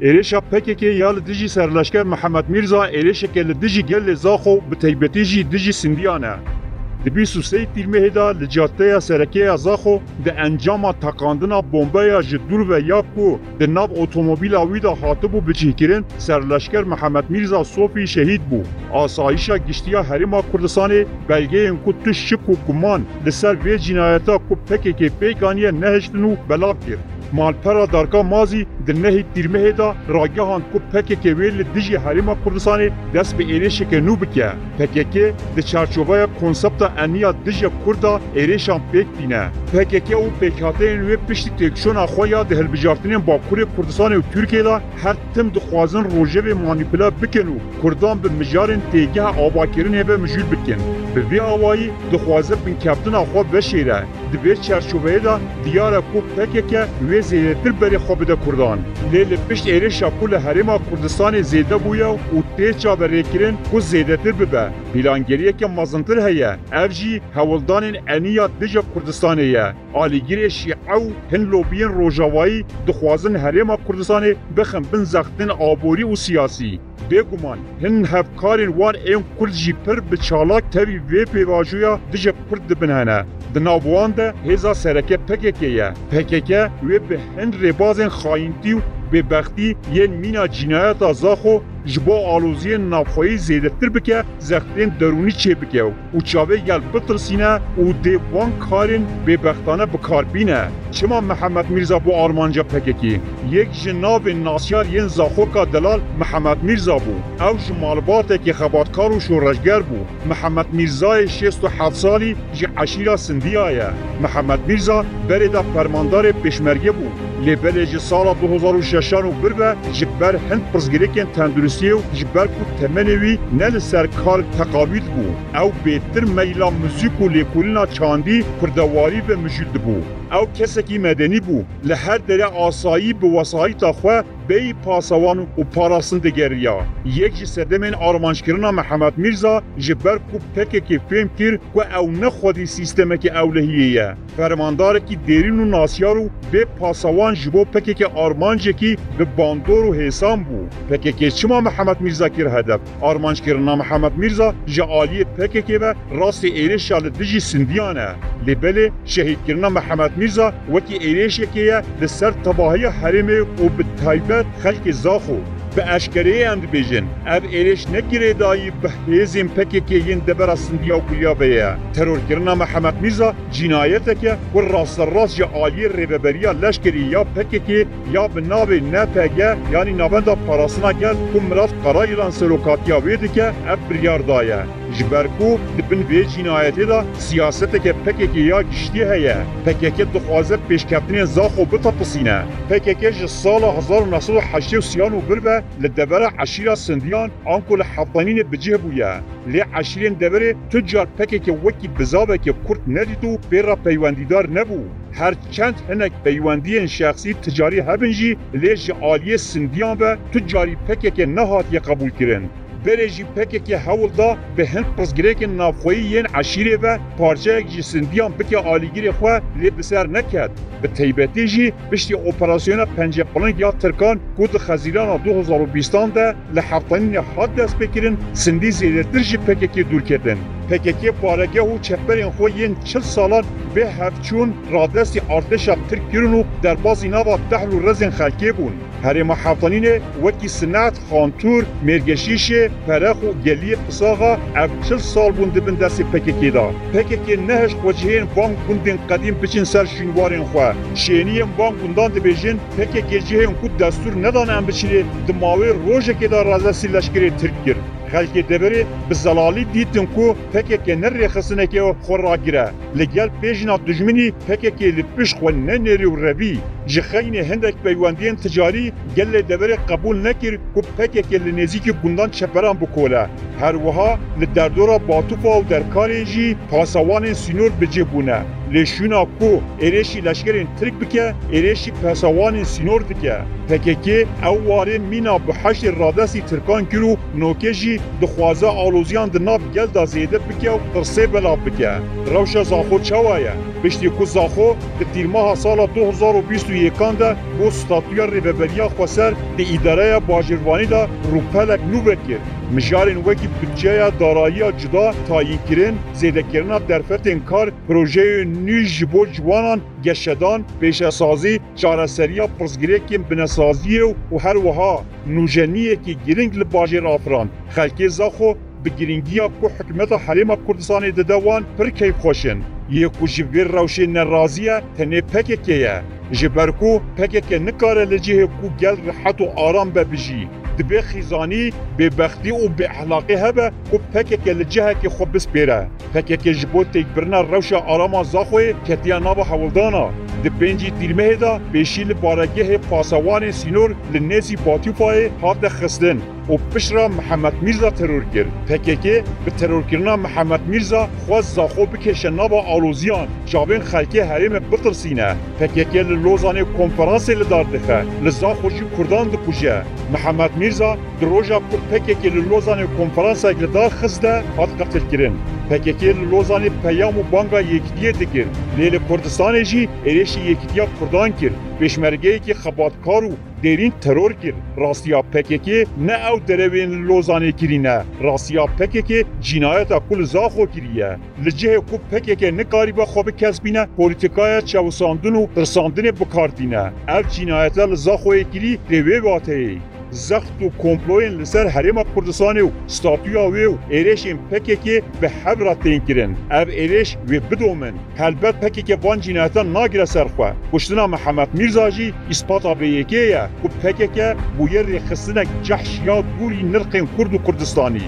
ایریشا پککی یا لدیجی سرلشکر محمد میرزا ایریشا که لدیجی گل زاخو بتیبتیجی دیجی سندیانه. دبی سوسی تیرمه دا لجاته سرکه زاخو ده انجام تکاندنا بمبایا جدور و یاکو ده ناب اتومبیل آویدا حاطبو بچیکرین سرلشکر محمد میرزا صوفی شهید بو. آسایشا گشتیا حریما کردستان بلگه انکو تش شک و گمان لسر وی جنایتا کو پککی پیکانیه نهشتنو بلاک کرد. مالپرا دارگا مازی در نهی تیرمه دا راگهان کو پککی ویل دیجی حریما کردستان دست به ایریش که نو بکه. پککی ده چارچوبای کنسپت انیا دیجی کردا ایریشان پیک بینه. پککی او پیکاته انوی پشتی تکشون خویا ده هلبجارتنین با کوری کردستان و ترکیه دا هر تم دخوازن روژه و مانیپلا بکنو کردان به مجارن تیگه آباکرین به مجول بکن. به وی آوایی دخوازه بین کپتن آخوا بشیره. دوی چارچوبای دا دیاره کو پککی وی زیدتر بری خواب ده کردان. لیل پشت ایریشا کل حریما کردستان زیده بویا و تیچا بری کرن کو زیدتر ببه. بیلانگریه که مازنتر هیه. افجی هولدان انیا دیجا کردستانیه. آلیگیری شیعو هن لوبین روژاوایی دخوازن حریما کردستان بخم بن زختن آبوری و سیاسی. بگمان هن هفکارین وان این کرد جی پر بچالاک تاوی وی پیواجویا دیجا کرد بنهنه. دنابوان ده هزا سرکه پککیه. پککه وی به هن ربازن خاینتی و به بختی یه مینا جنایت زاخو جبا آلوزی نافخوی زیده تر بکه زختین درونی چه بکه و چاوه گل بطرسینه و دیوان کارین به بختانه بکار بینه. چما محمد میرزا بو آرمانجا پککی یک جناب ناسیار ین زاخو کا دلال محمد میرزا بو او جمالبات که خباتکار و شورشگر بو. محمد میرزای 67 سالی جی عشیرا سندیایه. محمد میرزا برده فرماندار پشمرگه بو لبرج سال 2006 و بربه جبر هند پرزگریکن تندرستی و جبر کو تمنوی نل سرکار تقاویل بو او بهتر میلا موزیک و لیکولینا چاندی کردواری به مجید بو او کسکی مدنی بو لهر دره آسایی به وسایط خو بی پاسوان و پاراسندگریا یک جسدمن آرمانشکرنا محمد میرزا جبر کو پککی فهم کر کو او نخودی سیستم که اولهیه فرماندار کی دیرین و ناسیارو به پاسوان جبو پککی آرمانجه کی به باندور و حسام بو پککی چما محمد میرزا کر هدف آرمانشکرنا محمد میرزا جعالی پککی و راست ایرش شال دیجی سندیانه لبله شهید کرنا محمد میرزا وکی ایرش یکیه لسر تباهی حرمه و به تایبت خلق زاخو به اشکره اند بیجن اب ایرش نگیره دایی به هزیم پکی که ین دبر سندیا و کلیا بیه ترور کرنا محمد میرزا جنایته که و راست راست جا آلی ریببریا لشکری یا پکی که یا به ناو نپگه یعنی نابندا پاراسنا گل کم مراد قرایلان سلوکاتیا ویده که اب بریار دایه جبرکو دبن وی جنایتی دا سیاسته که پکی که یا گشتی هیه پکی که دخوازه پیشکفتنی زاخو بتاپسینه پکی که سال 1983 و بربه لدبر عشیرا سندیان آنکو لحفظانین بجه بویا لی عشیرین دبر تجار پکی که وکی بزابه که کرد ندیدو بیرا پیوندیدار نبو هر چند هنک پیوندی شخصی تجاری هبنجی لی جعالی سندیان و تجاری پکی که نهات قبول کرن برژی پکی که هول دا به هند پرزگریک نافخویی ین عشیره و پارچه جی سندیان بکی آلیگیر خو لی بسر نکد به تیبتی جی بشتی اپراسیون پنجه پلنگ یا ترکان کود خزیران 2020 ده لحفتانین حد دست بکرن سندی زیدتر جی پکی که دور کردن پکی که پارگه و چپرین خو ین 40 سالان به هفچون رادستی ارتشا ترک کرن و در بازی نوا دحل و رزن خلکی بون هر محافظانین وکی سنت خانتور مرگشیشه فرخ و گلی قصاغا اف 40 سال بون دبن دست پککی دا پککی نهش خوچهین بانک بوندین قدیم بچین سر شنوارین خواه شینیم بانک بوندان دبیجین پککی جهین کود دستور ندانم بچینه دماوی روژه که دا رازسی لشکری ترک کرد خلق دبری به زلالی دیدن کو پککی نرخصنه که خورا گیره لگل پیجنا دجمنی پککی لپش خو ننری و روی جخین هندک پیوندین تجاری گل دبری قبول نکر کو پککی لنزیک گوندان چپران بکوله هر وها لدردورا باتوفا و درکارنجی پاسوان سینور بجبونه لشونا کو ایرشی لشکرین ترک بکه ایرشی پاسوان سینور دکه پککی اواره مینا بحش رادسی ترکان کرو نوکجی دخوازه آلوزیان دناب گل دا زیده بکه و قرصه بلا بکه روش زاخو چوایه پشتی کو زاخو د تیرماها سالا 2021 ده بو ستاتویا ریبریا خوسر د اداره باجروانی دا روپلک نوبت کرد. مجارین وکی بودجه دارایی جدا تعیین کردن زیدکرنا درفت کار پروژه نو جبو جوانان گشدان پیشسازی چارەسەریya pirsgirêkên binêsaziyê û her wiha nûjeniyekî giring li bajêr Afran. Xelkê Zaxo bi giringiya ku hikûmeta Herêma Kurdistanê dide wan pir keyfxweş in. Yê ku ji vê rewşê nerazî ye tenê PKK ye. Ji ber ku PKK nikare li cihê ku gel rihet û aram be bijî. Dibe xîzanî, bêbextî û bêexlaqî hebe ku PKK li cihekê xwe bispêre. PKK ji bo têkbirina rewşa arama Zaxoyê ketiya nava hewildana. Di 5 tîrmehê de pêşî li baregehê pasewanên Sînor li nêzî Batûfayê hate xistin û pişra Mihemed Mîrza teror kir. PKK bi terorkirina Mihemed Mîrza xwest Zaxo bikeşe nava alûziyan, çavên xelkê Herêmê bitirsîne. PKK li Lozanê konferansê li dar dixe, li Zaxo jî Kurdan dikuje. Mihemed Mîrza di roja ku PKK li Lozanê konferansek li dar xiste hat qetilkirin. PKK li Lozanê peyam û banga yekitiyê dikir. Lê li Kurdistanê jî êrişî yekitiya Kurdan kir. Pêşmergeyekî xebatkar û derîn teror kir. Rastiya PKK ne ew derewên li Lozanê kirîne. Rastiya PKK cinayeta ku li Zaxo kiriye. Li cihê ku PKK nikarîbe xwe bikesbîne, polîtikaya çewsandin û tirsandinê bikardîne. Ev cinayeta li Zaxoyê kirî lê wê wateyê. Zext û komployên li ser Herêma Kurdistanê û statûya wê û êrişên PKK bi hevra tên kirin. Ev êrîş wê bidomin. Helbet PKK van cinayetan nagire ser xwe. Kuştina Mihemed Mîrza jî îspata bêyekê ye ku PKK bûye rêxistinek cehş ya dûrî nirxên Kurd û Kurdistanî.